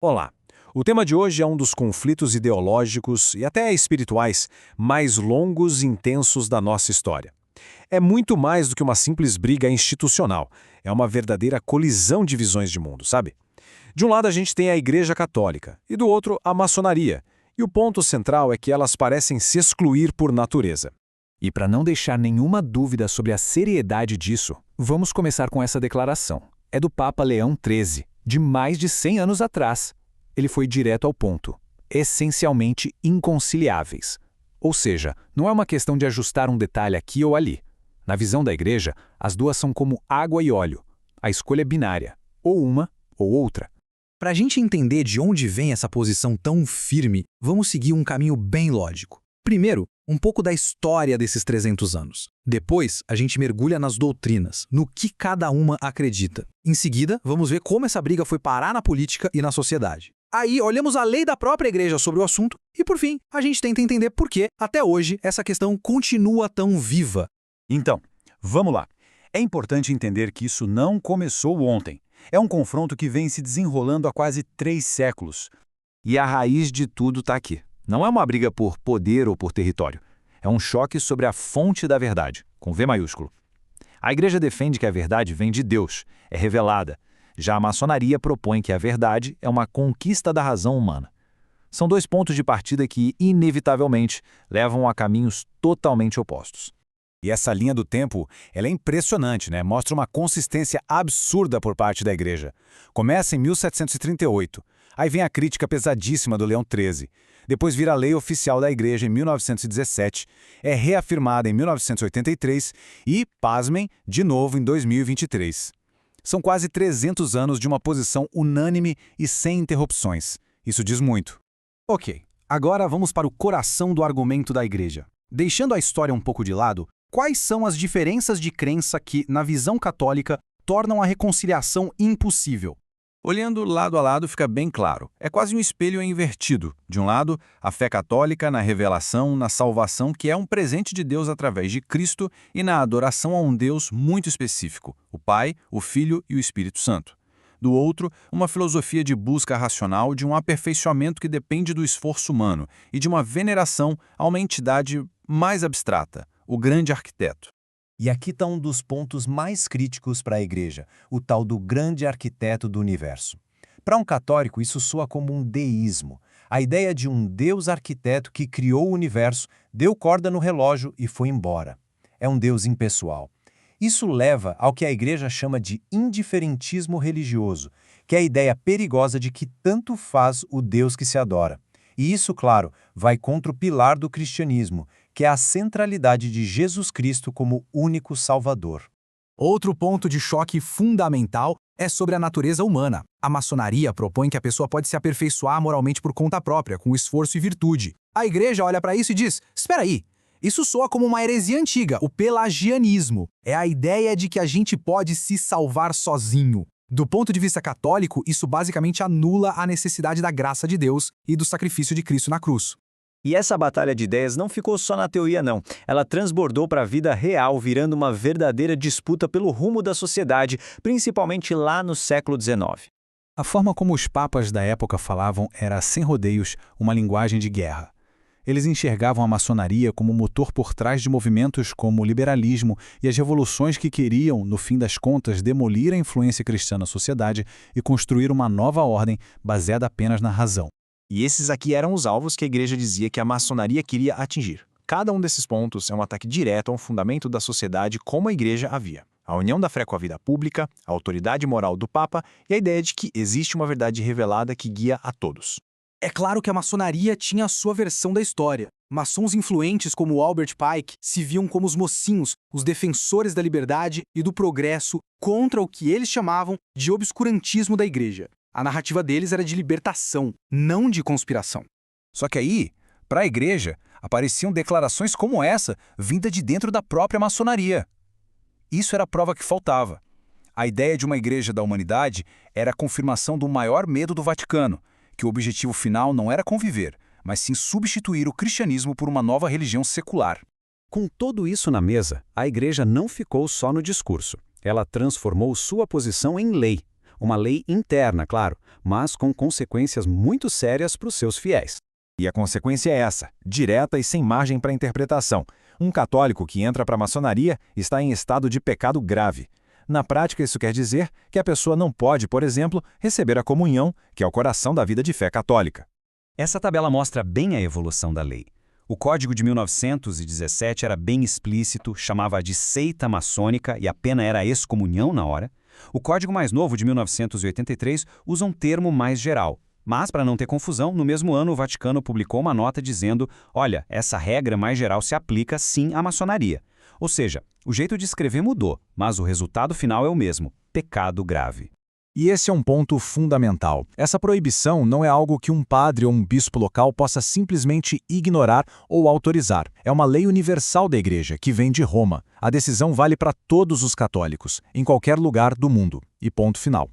Olá! O tema de hoje é um dos conflitos ideológicos e até espirituais mais longos e intensos da nossa história. É muito mais do que uma simples briga institucional, é uma verdadeira colisão de visões de mundo, sabe? De um lado a gente tem a Igreja Católica e do outro a maçonaria, e o ponto central é que elas parecem se excluir por natureza. E para não deixar nenhuma dúvida sobre a seriedade disso, vamos começar com essa declaração. É do Papa Leão XIII, de mais de 100 anos atrás. Ele foi direto ao ponto, essencialmente inconciliáveis. Ou seja, não é uma questão de ajustar um detalhe aqui ou ali. Na visão da Igreja, as duas são como água e óleo. A escolha é binária, ou uma ou outra. Para a gente entender de onde vem essa posição tão firme, vamos seguir um caminho bem lógico. Primeiro, um pouco da história desses 300 anos. Depois, a gente mergulha nas doutrinas, no que cada uma acredita. Em seguida, vamos ver como essa briga foi parar na política e na sociedade. Aí, olhamos a lei da própria igreja sobre o assunto e, por fim, a gente tenta entender por que, até hoje, essa questão continua tão viva. Então, vamos lá. É importante entender que isso não começou ontem. É um confronto que vem se desenrolando há quase 3 séculos. E a raiz de tudo está aqui. Não é uma briga por poder ou por território. É um choque sobre a fonte da verdade, com V maiúsculo. A Igreja defende que a verdade vem de Deus, é revelada. Já a maçonaria propõe que a verdade é uma conquista da razão humana. São dois pontos de partida que, inevitavelmente, levam a caminhos totalmente opostos. E essa linha do tempo, ela é impressionante, né? Mostra uma consistência absurda por parte da Igreja. Começa em 1738, aí vem a crítica pesadíssima do Leão XIII. Depois vira a lei oficial da Igreja em 1917, é reafirmada em 1983 e, pasmem, de novo em 2023. São quase 300 anos de uma posição unânime e sem interrupções. Isso diz muito. Ok, agora vamos para o coração do argumento da Igreja. Deixando a história um pouco de lado, quais são as diferenças de crença que, na visão católica, tornam a reconciliação impossível? Olhando lado a lado fica bem claro. É quase um espelho invertido. De um lado, a fé católica na revelação, na salvação, que é um presente de Deus através de Cristo, e na adoração a um Deus muito específico, o Pai, o Filho e o Espírito Santo. Do outro, uma filosofia de busca racional de um aperfeiçoamento que depende do esforço humano e de uma veneração a uma entidade mais abstrata, o grande arquiteto. E aqui está um dos pontos mais críticos para a Igreja, o tal do grande arquiteto do universo. Para um católico, isso soa como um deísmo, a ideia de um Deus arquiteto que criou o universo, deu corda no relógio e foi embora. É um Deus impessoal. Isso leva ao que a Igreja chama de indiferentismo religioso, que é a ideia perigosa de que tanto faz o Deus que se adora. E isso, claro, vai contra o pilar do cristianismo, que é a centralidade de Jesus Cristo como único Salvador. Outro ponto de choque fundamental é sobre a natureza humana. A maçonaria propõe que a pessoa pode se aperfeiçoar moralmente por conta própria, com esforço e virtude. A Igreja olha para isso e diz, espera aí, isso soa como uma heresia antiga, o pelagianismo. É a ideia de que a gente pode se salvar sozinho. Do ponto de vista católico, isso basicamente anula a necessidade da graça de Deus e do sacrifício de Cristo na cruz. E essa batalha de ideias não ficou só na teoria, não. Ela transbordou para a vida real, virando uma verdadeira disputa pelo rumo da sociedade, principalmente lá no século XIX. A forma como os papas da época falavam era, sem rodeios, uma linguagem de guerra. Eles enxergavam a maçonaria como motor por trás de movimentos como o liberalismo e as revoluções que queriam, no fim das contas, demolir a influência cristã na sociedade e construir uma nova ordem baseada apenas na razão. E esses aqui eram os alvos que a Igreja dizia que a maçonaria queria atingir. Cada um desses pontos é um ataque direto a um fundamento da sociedade como a Igreja havia. A união da fé com a vida pública, a autoridade moral do Papa e a ideia de que existe uma verdade revelada que guia a todos. É claro que a maçonaria tinha a sua versão da história. Maçons influentes como Albert Pike se viam como os mocinhos, os defensores da liberdade e do progresso contra o que eles chamavam de obscurantismo da Igreja. A narrativa deles era de libertação, não de conspiração. Só que aí, para a Igreja, apareciam declarações como essa, vinda de dentro da própria maçonaria. Isso era a prova que faltava. A ideia de uma Igreja da humanidade era a confirmação do maior medo do Vaticano, que o objetivo final não era conviver, mas sim substituir o cristianismo por uma nova religião secular. Com tudo isso na mesa, a Igreja não ficou só no discurso. Ela transformou sua posição em lei. Uma lei interna, claro, mas com consequências muito sérias para os seus fiéis. E a consequência é essa, direta e sem margem para interpretação. Um católico que entra para a maçonaria está em estado de pecado grave. Na prática, isso quer dizer que a pessoa não pode, por exemplo, receber a comunhão, que é o coração da vida de fé católica. Essa tabela mostra bem a evolução da lei. O Código de 1917 era bem explícito, chamava de seita maçônica e a pena era excomunhão na hora. O Código mais novo, de 1983, usa um termo mais geral. Mas, para não ter confusão, no mesmo ano o Vaticano publicou uma nota dizendo: olha, essa regra mais geral se aplica sim à maçonaria. Ou seja, o jeito de escrever mudou, mas o resultado final é o mesmo: pecado grave. E esse é um ponto fundamental. Essa proibição não é algo que um padre ou um bispo local possa simplesmente ignorar ou autorizar. É uma lei universal da Igreja, que vem de Roma. A decisão vale para todos os católicos, em qualquer lugar do mundo. E ponto final.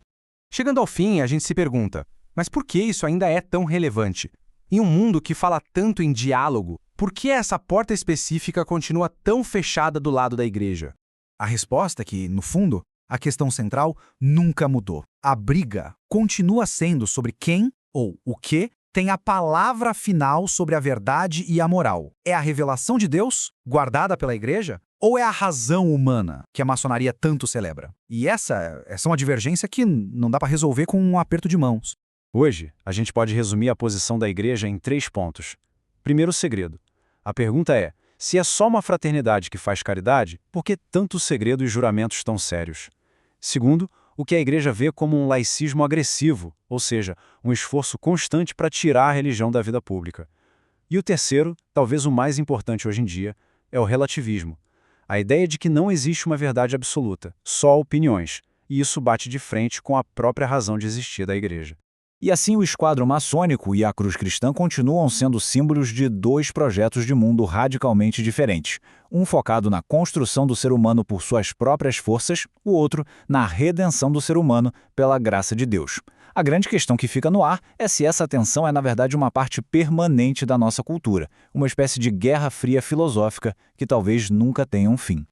Chegando ao fim, a gente se pergunta, mas por que isso ainda é tão relevante? Em um mundo que fala tanto em diálogo, por que essa porta específica continua tão fechada do lado da Igreja? A resposta é que, no fundo, a questão central nunca mudou. A briga continua sendo sobre quem ou o que tem a palavra final sobre a verdade e a moral. É a revelação de Deus, guardada pela Igreja, ou é a razão humana que a maçonaria tanto celebra? E essa é uma divergência que não dá para resolver com um aperto de mãos. Hoje, a gente pode resumir a posição da Igreja em 3 pontos. Primeiro segredo. A pergunta é: se é só uma fraternidade que faz caridade, por que tantos segredos e juramentos tão sérios? Segundo, o que a Igreja vê como um laicismo agressivo, ou seja, um esforço constante para tirar a religião da vida pública. E o terceiro, talvez o mais importante hoje em dia, é o relativismo. A ideia de que não existe uma verdade absoluta, só opiniões, e isso bate de frente com a própria razão de existir da Igreja. E assim o esquadro maçônico e a cruz cristã continuam sendo símbolos de 2 projetos de mundo radicalmente diferentes. Um focado na construção do ser humano por suas próprias forças, o outro na redenção do ser humano pela graça de Deus. A grande questão que fica no ar é se essa tensão é na verdade uma parte permanente da nossa cultura, uma espécie de guerra fria filosófica que talvez nunca tenha um fim.